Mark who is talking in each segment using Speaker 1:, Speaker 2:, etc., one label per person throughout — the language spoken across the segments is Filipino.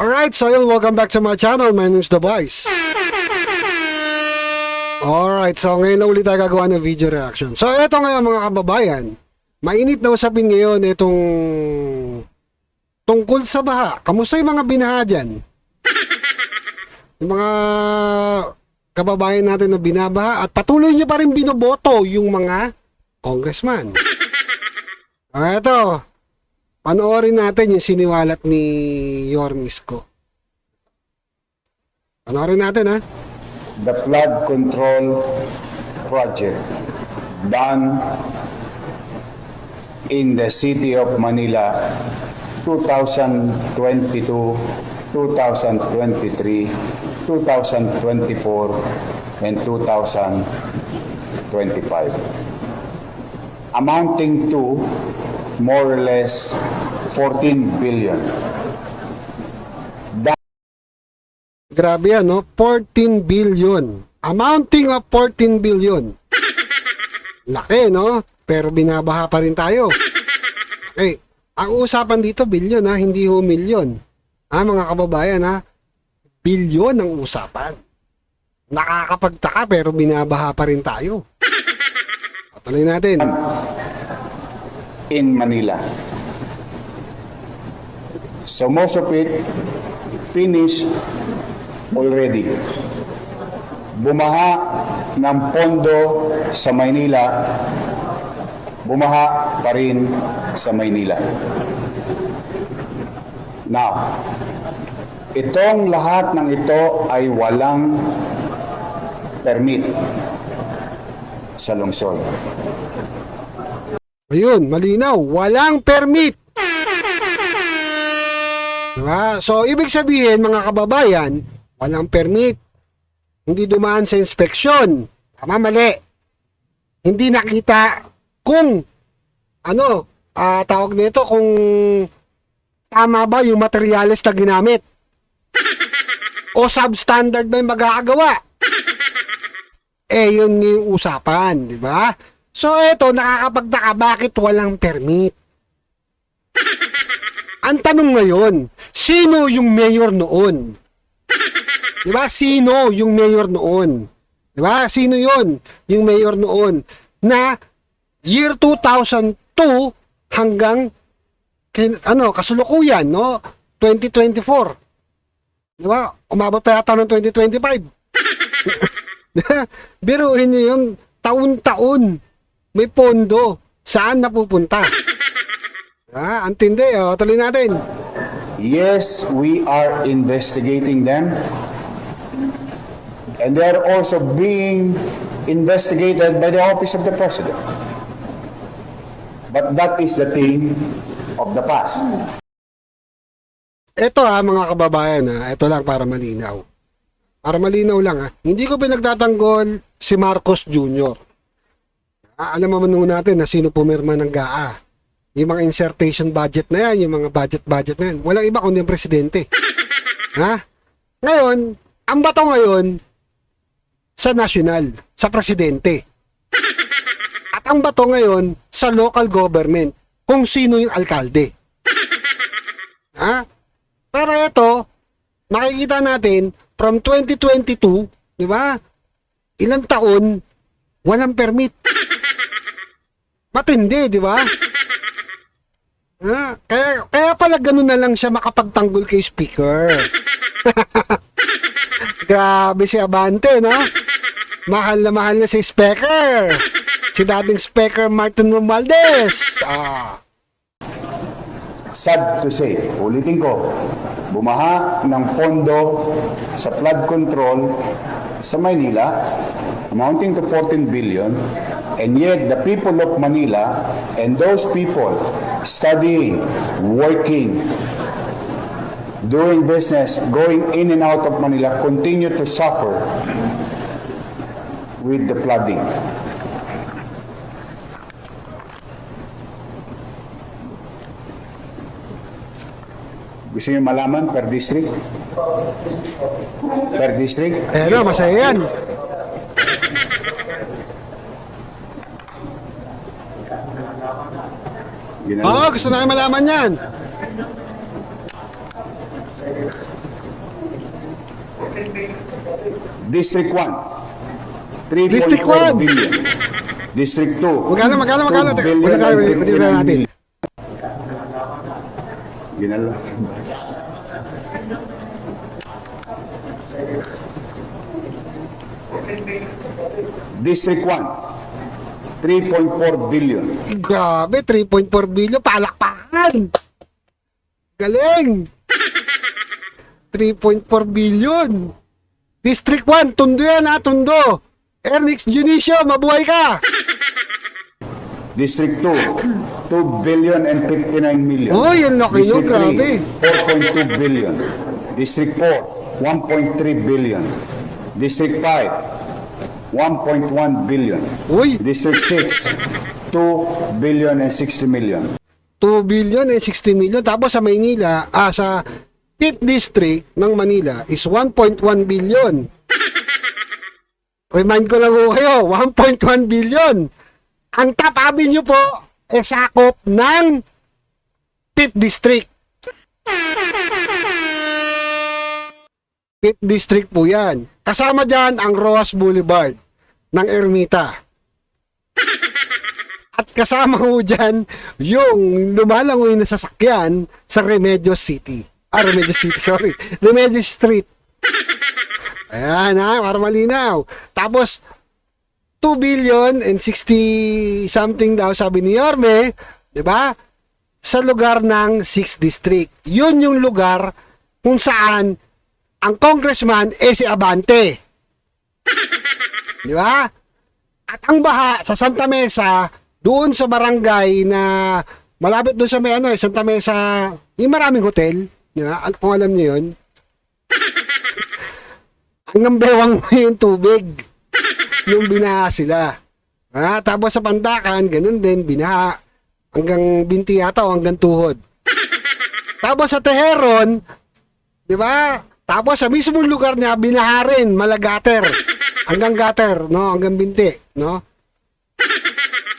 Speaker 1: Alright, so yun, welcome back to my channel. My name is The Boys. Alright, so ngayon na ulit tayo gagawa ng video reaction. So eto ngayon mga kababayan, mainit na usapin ngayon itong tungkol sa baha. Kamusta yung mga binaha dyan? Yung mga kababayan natin na binabaha at patuloy nyo pa rin binoboto yung mga congressman. Eto, panoorin natin yung siniwalat ni Yorme Isko. Panoorin natin ha.
Speaker 2: The flood control project done in the city of Manila 2022, 2023, 2024, and 2025, amounting to more or less 14 billion.
Speaker 1: Grabe yan, no? 14 billion. Amounting of 14 billion. Laki, no? Pero binabaha pa rin tayo. Eh, ang usapan dito, billion, ha? Hindi ho milyon. Ha, mga kababayan, ha? Billion ang usapan. Nakakapagtaka, pero binabaha pa rin tayo. Patuloy natin.
Speaker 2: In Manila. So most of it finished already. Bumaha ng pondo sa Maynila, bumaha pa rin sa Maynila. Now, itong lahat ng ito ay walang permit sa lungsod.
Speaker 1: Ayun, malinaw. Walang permit. Diba? So, ibig sabihin, mga kababayan, walang permit. Hindi dumaan sa inspeksyon. Tama, mali. Hindi nakita kung, tawag nito, kung tama ba yung materyales na ginamit. O substandard ba yung magagawa. Yun yung usapan, di ba? So, eto, nakakapagtaka, bakit walang permit? Ang tanong ngayon, sino yung mayor noon? Diba? Sino yung mayor noon? Diba? Sino yun? Yung mayor noon na year 2002 hanggang kasulukuyan, no? 2024. Diba? Umabot pa yata ng 2025. Biruin nyo yung taon-taon may pondo. Saan napupunta? Antindi, tuloy natin.
Speaker 2: Yes, we are investigating them. And they are also being investigated by the Office of the President. But that is the thing of the past.
Speaker 1: Ito mga kababayan, ito lang para malinaw. Para malinaw lang hindi ko pinagtatanggol si Marcos Jr. Alam naman natin na sino pumirma ng GAA. Yung mga insertion budget na yan, yung mga budget na yan. Walang iba kundi yung presidente. Ngayon, ang bato ngayon sa national, sa presidente. At ang bato ngayon sa local government, kung sino yung alkalde. Pero ito, makikita natin, from 2022, di ba? Ilang taon, walang permit. Matindi, di ba? Kaya pala ganun na lang siya makapagtanggol kay Speaker. Grabe si Abante, no? Mahal na si Speaker. Si dating Speaker Martin Romualdez.
Speaker 2: Sad to say, ulitin ko, bumaha ng pondo sa flood control sa Maynila, amounting to 14 billion, and yet the people of Manila and those people studying, working, doing business, going in and out of Manila continue to suffer with the flooding. Gusto niyo malaman per district? Per district?
Speaker 1: Masaya yan.
Speaker 2: Oo,
Speaker 1: gusto na kayo malaman yan.
Speaker 2: District 1,
Speaker 1: District
Speaker 2: 3.4
Speaker 1: 1.
Speaker 2: billion. District 2,
Speaker 1: Magkano?
Speaker 2: 2
Speaker 1: Teka,
Speaker 2: billion
Speaker 1: ulit tayo,
Speaker 2: and
Speaker 1: ulit
Speaker 2: 59
Speaker 1: natin.
Speaker 2: million. Ginala. District 1, 3.4 billion.
Speaker 1: Grabe, 3.4 billion. Palakpakan! Galing! 3.4 billion. District 1, Tondo yan ha, Tondo. Ernix Junicio, mabuhay ka!
Speaker 2: District 2, 2 billion and 59 million.
Speaker 1: Oh, yan laki no,
Speaker 2: District
Speaker 1: grabe.
Speaker 2: 3, 4.2 billion. District 4, 1.3 billion. District 5, 1.1 billion.
Speaker 1: Uy,
Speaker 2: District 6, 2 billion and 60 million.
Speaker 1: 2 billion and 60 million. Tapos sa Maynila, sa 5th District ng Manila is 1.1 billion. Remind ko lang po kayo, 1.1 billion. Ang top avenue po ay sakop ng 5th District. 5th District po yan. Kasama dyan ang Roas Boulevard ng Ermita. At kasama ho dyan yung lumalangoy na sasakyan sa Remedios City. Remedios City, sorry. Remedios Street. Ayan ha, para malinaw. Tapos, 2 billion and 60 something daw sabi ni Yorme, di ba? Sa lugar ng 6th District. Yun yung lugar kung saan ang congressman si Abante. Di ba? At ang baha sa Santa Mesa, doon sa barangay na malapit doon sa may Santa Mesa, yung maraming hotel, di ba? Kung alam niyo yun. Hanggang bewang mo yung tubig nung binaha sila. Tapos sa Pandakan, ganun din, binaha hanggang binti yata o hanggang tuhod. Tapos sa Teheron, di ba? Tapos sa mismong lugar niya, binaha rin, malagater. Hanggang gutter, no? Hanggang binti, no?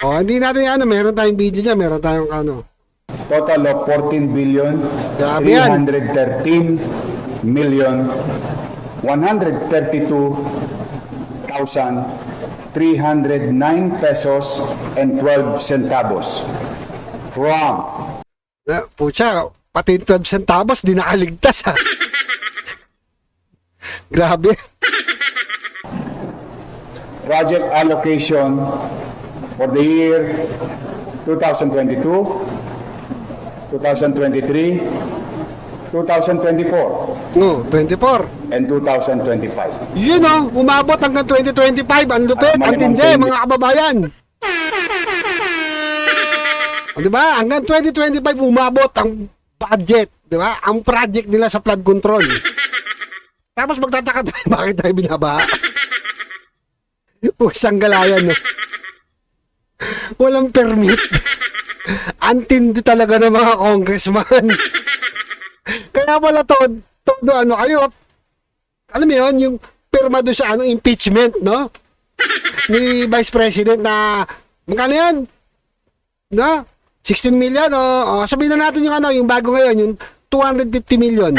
Speaker 1: Hindi natin meron tayong video niya, meron tayong
Speaker 2: Total of 14 billion,
Speaker 1: Grabe yan.
Speaker 2: 313 million, 132,309 pesos and 12 centavos from
Speaker 1: Pucha, pati 12 centavos, di nakaligtas ha. Grabe.
Speaker 2: project allocation for the year 2022, 2023, 2024,
Speaker 1: No, 24.
Speaker 2: and 2025.
Speaker 1: Yun umabot hanggang 2025. Ang lupit, ang
Speaker 2: Malamang
Speaker 1: tindi,
Speaker 2: sa inyo.
Speaker 1: mga kababayan. Diba? Hanggang 2025 umabot ang budget. Diba? Ang project nila sa flood control. Tapos magtataka tayo, bakit tayo binabaha? Pusang galayan, no? Walang permit. Antindi talaga ng mga congressman. Kaya wala todo kayo. Alam mo yun, yung pirma doon sa impeachment, no? Ni Vice President na, magkano yan? No? 16 million, sabihin na natin yung yung bago ngayon, yung 250 million.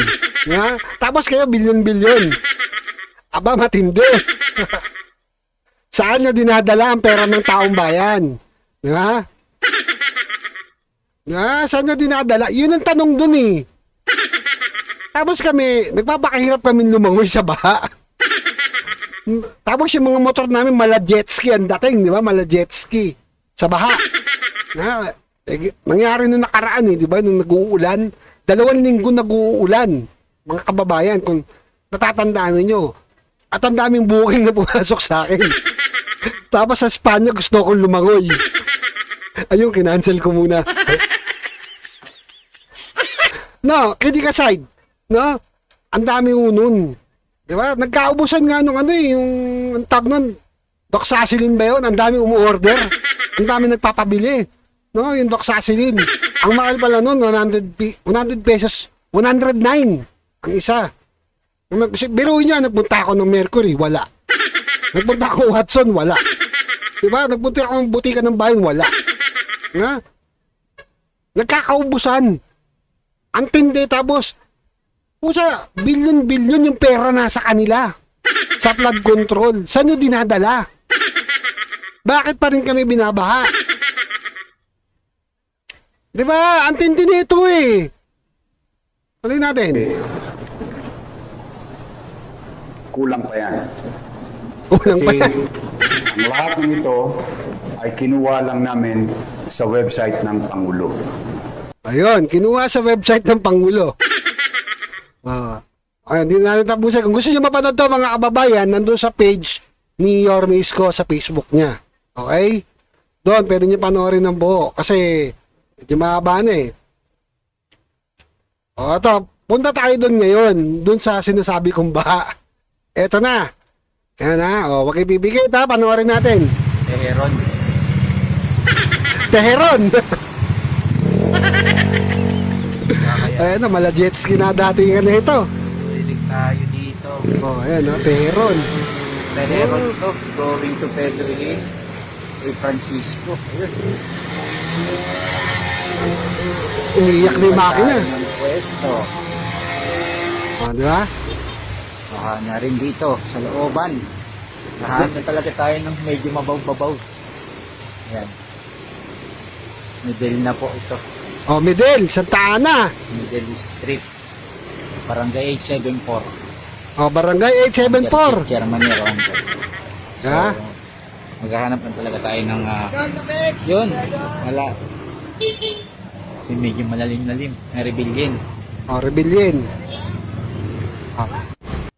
Speaker 1: Yeah? Tapos kayo, bilyon-bilyon. Aba, matindi. Saan nyo dinadala ang pera ng taong bayan? Di ba? Saan nyo dinadala? Yun ang tanong dun eh. Tapos kami, nagpapakahirap kami lumangoy sa baha. Tapos yung mga motor namin, mala jet ski ang dating, di ba? Mala jet ski. Sa baha. Nangyari nung nakaraan di ba? Nung nag-uulan. 2 linggo nag-uulan. Mga kababayan, kung natatandaan niyo. At ang daming booking na pumasok sa akin. Tapos sa Espanya, gusto kong lumangoy. Ayun, kinancel ko muna. No, kidding aside. No? Ang dami nun. Di ba? Nagkaubusan nga nung yung ang tag nun. Doxacycline ba yun? Ang dami umu-order. Ang dami nagpapabili. No, yung doxacycline. Ang mahal pala nun, 100 pesos. 109 ang isa. Biruin niya, nagpunta ako ng Mercury, wala. Nagpunta ako Watson, wala. Diba? Nagpunta ako ng butika ng bayan, wala. Nagkakaubusan. Ang tindi, tapos Pusa, bilyon-bilyon yung pera nasa kanila. Sa flood control. Saan nyo dinadala? Bakit pa rin kami binabaha? Di ba? Ang tindi nito eh. Tuloy natin.
Speaker 2: Kulang pa yan.
Speaker 1: Ulang
Speaker 2: Kasi
Speaker 1: pa yan.
Speaker 2: ang lahat ng ito ay kinuha lang namin sa website ng Pangulo.
Speaker 1: Ayun, kinuha sa website ng Pangulo. Ayun, hindi na natin tapusin. Kung gusto nyo mapanood to mga kababayan, nandun sa page ni Yorme Isko sa Facebook niya. Okay? Doon, pwede nyo panoorin ng buo. Kasi, medyo mahaba na eh. O, ito, punta tayo doon ngayon. Doon sa sinasabi kong baha. Eto na. Ayan na. O, wag ibibigay ha. Panoorin natin.
Speaker 3: Teheron.
Speaker 1: Teheron. Ayan na, mala jet ski na dating ano ito.
Speaker 3: Lilig tayo dito.
Speaker 1: O, ayan o, Teheron.
Speaker 3: Teheron to. Going to Pedro Hill. Kay Francisco. Ayun.
Speaker 1: Umiyak na yung makina.
Speaker 3: Tayo ng pwesto.
Speaker 1: O, di ba?
Speaker 3: Baka na rin dito sa looban. Lahat na talaga tayo ng medyo mabaw-babaw. Ayan. Middle na po ito.
Speaker 1: O, Medel, Santa Ana.
Speaker 3: Middle Street. Barangay 874.
Speaker 1: O, Barangay 874.
Speaker 3: Germany Round.
Speaker 1: Ha?
Speaker 3: Maghahanap na talaga tayo ng yun, wala. Kasi medyo malalim-lalim na rebellion.
Speaker 1: O, Rebellion.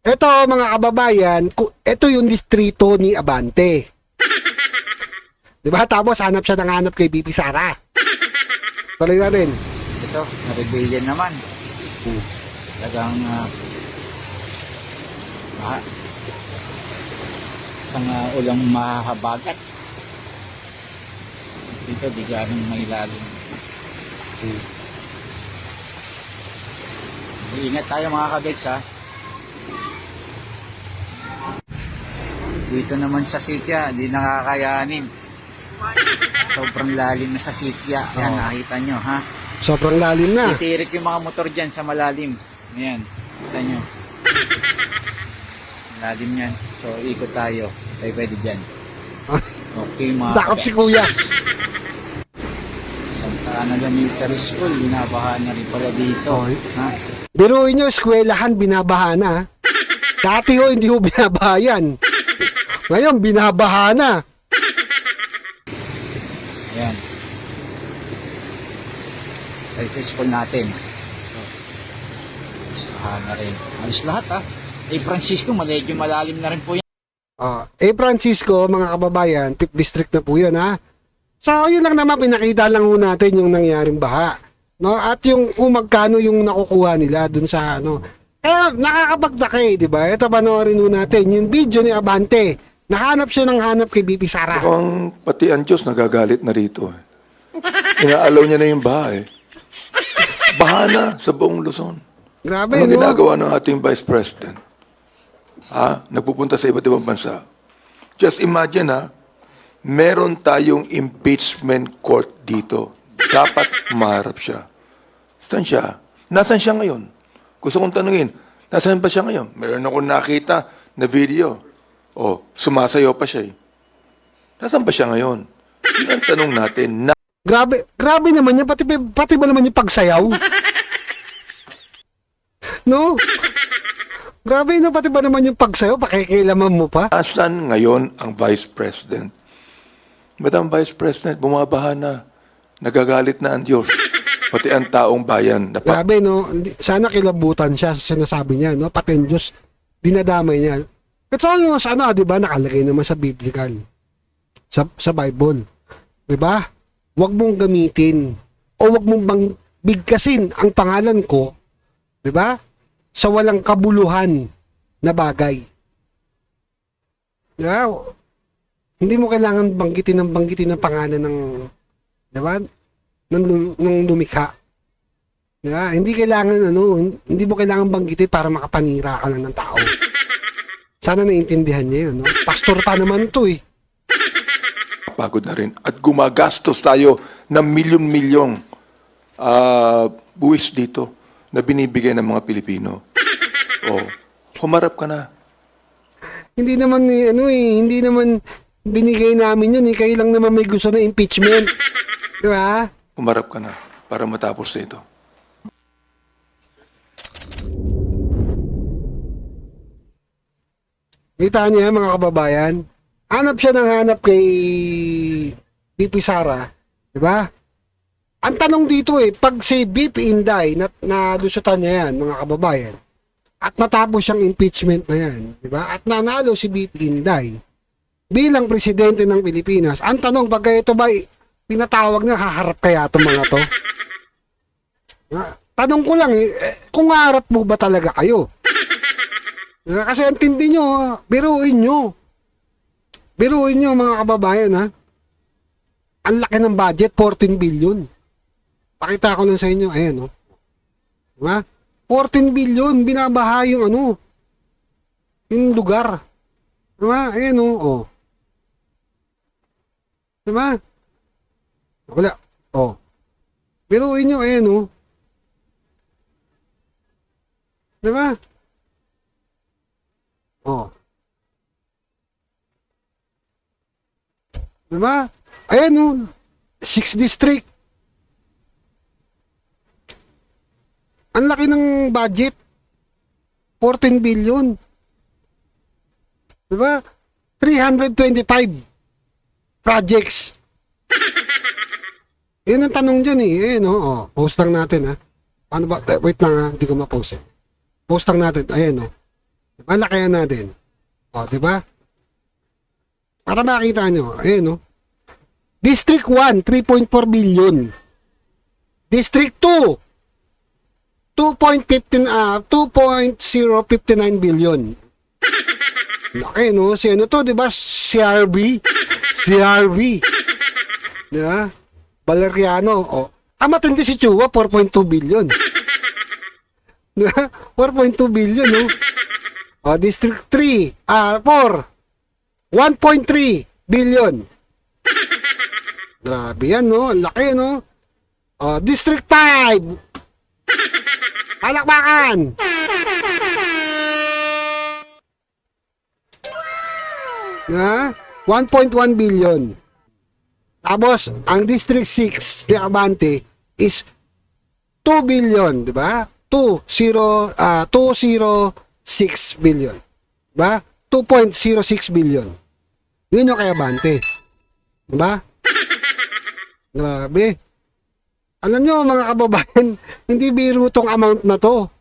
Speaker 1: Ito, mga kababayan, ito yung distrito ni Abante. Di ba? Tapos, hanap siya ng hanap kay BP Sara. Tuloy na rin.
Speaker 3: Ito, na rebellion naman. Talagang isang ulang mahahabagat. Dito, di ganong may lalim. Ingat tayo mga kabeks ha. Dito naman sa Sitya, di nakakayanin. Sobrang lalim na sa Sitya. Yan, nakita nyo ha.
Speaker 1: Sobrang lalim na.
Speaker 3: Titirik yung mga motor dyan sa malalim. Ayan, kita nyo. Malalim yan. So, ikot tayo. Tayo pwede dyan. Okay mga
Speaker 1: Dakap si
Speaker 3: kabeks.
Speaker 1: Kuya.
Speaker 3: Santa Ana Military School, binabahan na rin pala dito.
Speaker 1: Okay.
Speaker 3: Ha?
Speaker 1: Biruin nyo, eskwelahan, binabaha na. Dati ho, hindi ho binabaha yan. Ngayon, binabaha na.
Speaker 3: Ayan. Military School natin. Sahan na rin. Alis lahat ha. Francisco, medyo malalim na rin po yan.
Speaker 1: Francisco, mga kababayan, 5th district na po yun, ha? So, yun lang naman, pinakita lang ho natin yung nangyaring baha. No? At yung magkano yung nakukuha nila dun sa, ano. Kaya, nakakapagtaka eh, di ba? Ito, panoorin ho natin, yung video ni Abante. Nahanap siya ng hanap kay BP Sara.
Speaker 4: Mukhang pati ang Diyos nagagalit na rito. Inaalaw niya na yung baha eh. Baha na sa buong Luzon.
Speaker 1: Grabe,
Speaker 4: Ano
Speaker 1: no?
Speaker 4: ginagawa ng ating Vice President? Nagpupunta sa iba't ibang bansa. Just imagine meron tayong impeachment court dito. Dapat maharap siya. Saan siya? Nasaan siya ngayon? Gusto kong tanungin, nasaan ba siya ngayon? Meron akong nakita na video. Sumasayaw pa siya eh. Nasaan ba siya ngayon? Yun ang tanong natin.
Speaker 1: Grabe naman yan, pati ba naman yung pagsayaw? No? Grabe no, pati ba naman yung pagsayaw, pakikilaman mo pa?
Speaker 4: Nasaan ngayon ang Vice President? Madam Vice President, bumabaha na. Nagagalit na ang Diyos. Pati ang taong bayan.
Speaker 1: Grabe no, sana kilabutan siya sa sinasabi niya, no? Pati ang Diyos, dinadamay niya. Kasi sana, di ba, nakalagay naman sa biblical. Sa Bible. Di ba? Huwag mong gamitin o huwag mong bigkasin ang pangalan ko, di ba? Sa walang kabuluhan na bagay. Di ba? Hindi mo kailangan banggitin ng pangalan ng, di ba? Nung lumikha. Di ba? Hindi hindi mo kailangan banggitin para makapanira ka lang ng tao. Sana naiintindihan niya yun, no? Pastor pa naman to eh.
Speaker 4: Pagod na rin. At gumagastos tayo ng milyon-milyong buwis dito na binibigay ng mga Pilipino. Oh, humarap ka na.
Speaker 1: Hindi naman hindi naman binigay namin yun kayo lang naman may gusto na impeachment. Di ba?
Speaker 4: Humarap ka na para matapos na ito.
Speaker 1: Kita niya mga kababayan, hanap siya ng hanap kay BP Sara, di ba? Ang tanong dito pag si BP Inday nalusutan niya yan mga kababayan, at natapos siyang impeachment na yan, di ba? At nanalo si BP Inday bilang presidente ng Pilipinas, ang tanong pag ito ba pinatawag na haharap kaya itong mga to? Tanong ko lang kung haharap mo ba talaga kayo? Kasi antindi nyo, biruin nyo mga kababayan ha. Ang laki ng budget, 14 billion. Pakita ko lang sa inyo, ayan diba? 14 billion, binabaha yung yung lugar. Diba? Ayan diba? Wala, biruin nyo, ayan diba? Diba? Ayan 6 district. Ang laki ng budget. 14 billion. Diba? 325 projects. Yun ang tanong dyan Ayan post lang natin ha. Paano ba? Wait lang ha. Hindi ko ma-post Post lang natin. Ayan Diba? Lakayan natin. Diba? Para makita nyo. Ayan District 1, 3.4 billion. District 2, 2.059 billion. Laki si to, diba? CRB. Diba? Valeriano. Ang matindi si Chua, 4.2 billion. Diba? 4.2 billion District 3, 4, 1.3 billion. Grabe yan, laki, District 5. Palakpakan. Diba? 1.1 billion. Tapos, ang District 6 ni Abante is 2 billion, diba? 206 billion. Diba? 2.06 billion. Yun yung kay Abante. Diba? Grabe. Alam nyo mga kababayan, hindi biro tong amount na to.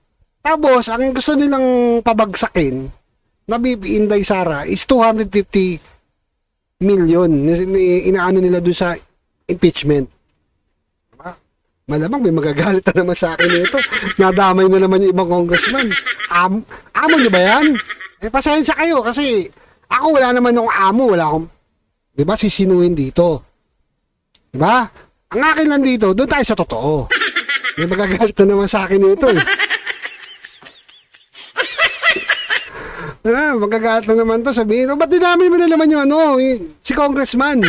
Speaker 1: Tapos, ang gusto nilang pabagsakin na BP Inday Sara is 250 million. Inaano nila dun sa impeachment. Diba? Malamang may magagalit na naman sa akin nito. Nadamay na naman yung ibang congressman. Amo nyo ba yan? Pasensya kayo kasi ako wala naman akong amo. Wala akong, diba, sisinuhin dito. Diba? Ang akin lang dito, doon tayo sa totoo. May magagalit na naman sa akin nito. Magagalit na naman to, sabihin, ba't dinami mo na naman yung si congressman?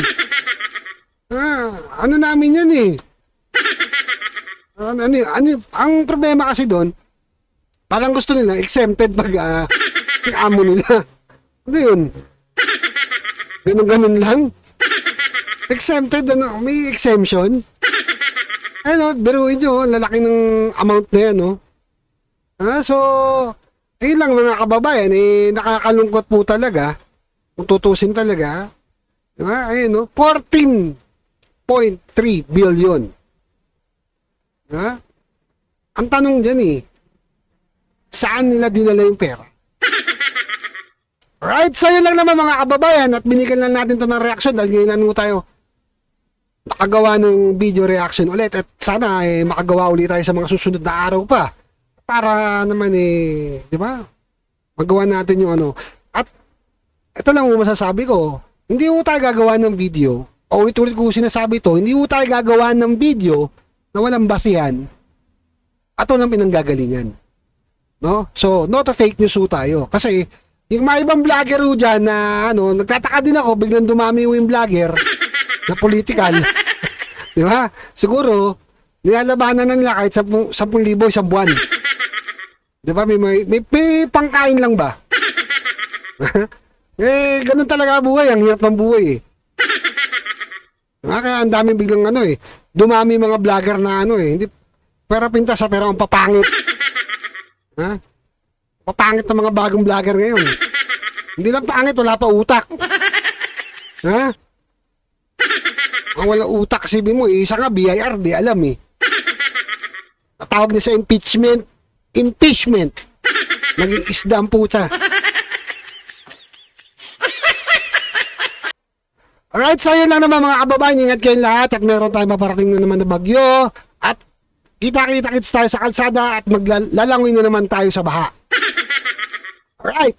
Speaker 1: Ano namin yan ang problema kasi doon, parang gusto nila, exempted pag yung amo nila. Ano yun? Ganun lang. Exempted, may exemption. Biruin nyo, lalaki ng amount na yan, So, ayun lang mga kababayan, nakakalungkot po talaga, kung tutusin talaga, diba? Ayun, 14.3 billion. Diba? Ang tanong dyan saan nila dinala yung pera? Right, sa'yo lang naman mga kababayan at binigyan lang natin to ng reaction dahil ngayon tayo nakagawa ng video reaction ulit at sana makagawa ulit tayo sa mga susunod na araw pa para naman di ba? Magawa natin yung At ito lang mo masasabi ko, hindi mo tayo gagawa ng video o ulit-ulit ko sinasabi to, hindi mo tayo gagawa ng video na walang basihan at walang pinanggagalingan. No? So, not a fake news tayo kasi yung mga ibang vlogger dyan na nagtataka din ako, biglang dumami yung vlogger na political. Di ba? Siguro, nilalabanan na nila kahit 10,000 isang buwan. Di ba? May pangkain lang ba? Ganun talaga buhay. Ang hirap ng buhay eh. Kaya ang dami biglang dumami mga vlogger na hindi, pera pinta sa pero ang papangit. Ha? Papangit ng mga bagong vlogger ngayon. Hindi lang pangit, wala pa utak. Ha? Ang wala utak, sabi mo, isa nga BIR, di alam eh. Tawag niya sa impeachment. Naging isda ang puta. Alright, so yun lang naman mga kababayan. Ingat kayong lahat at meron tayong maparating na naman na bagyo. At kita-kits tayo sa kalsada at maglalangoy na naman tayo sa baha. Alright.